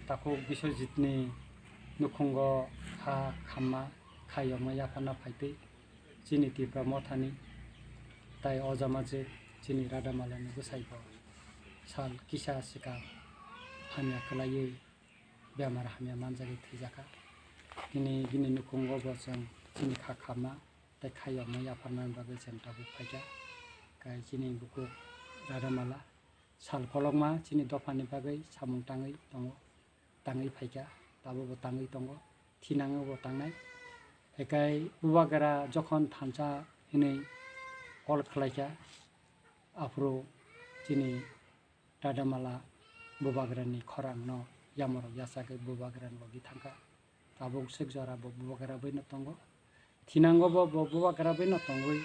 takuk Biswajitni nukhungo ha khamma khayoma yapana phaitui chini tipra mothani tai ojamaje chini Radamalani bwsaibo sal kisa sika hamya khlaiui bemar hamya manjagui thwijaka bini nukhungo bo jeng chini kha khamma tai khayoma yapana bagui jeng tabuk phaika kai chini buku Radamala sal kolokma chini dofani bagui samung tangui tongo tangui phaika tabo bo tangui tongo thinango bo tangnai ekai bubagara jokhon thansa hinui call khlaika afro chini Radamala bubagrani khorang no yamorok yasagui bubagran logi thangka tabuk sikjora bo bubagara bai no tongo thinango bo bubagara bai no tongui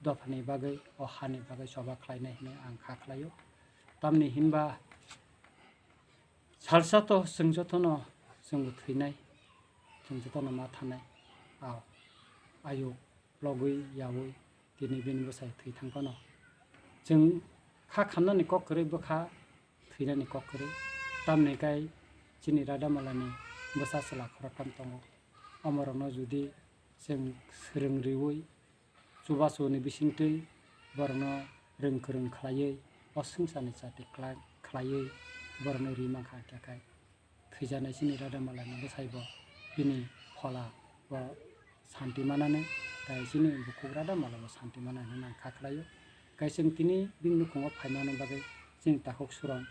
dofani bagui o hani bagui soba khlainai hinui ang kha khlaio tamni hinba salsa to जों jotono जोंबो थैनाय जों jotono ma thanai आयु लगui yaui dini bini bwsai thै thangfano जों kha khamnani kok kwrui bwkha thैnani kok kwrui tamni kai chini Radamalani bwsa chwla khoroktam tongo amorokno judi जों swrwngriui chubachuni bisingtwi borokno rwngkwrwng khlaiui o swngcharni chati khlaiui borokno rimanka hingkakai thैjanai chini Radamalani bwsaibo bini phala bo santi manane tai chini bukuk Radamala bo santi manane hinui ang kha khlaio kai जों tini bini nukhungo phaimani bagui chini takuk suron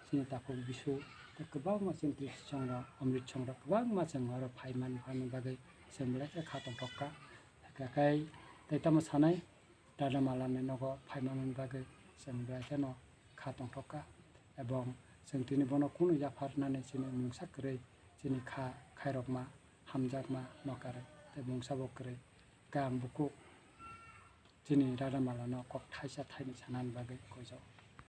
chini takuk bisu kwbangma chini trisi chongro amrit chongro kwbangma जों oro phaimani bagui जों belai kha tongthokka hingkakai tai tamo sanai Radamalani nogo phaimani bagui जों belai no kha tongthokka ebong जों tini bono kunu yapharnani chini mungsa kwrui chini khairokma hamjakma nokarui tei mungsa bo kwrui ang bukuk chini Radamalano kok thaisa thaini sanani bagui koijak.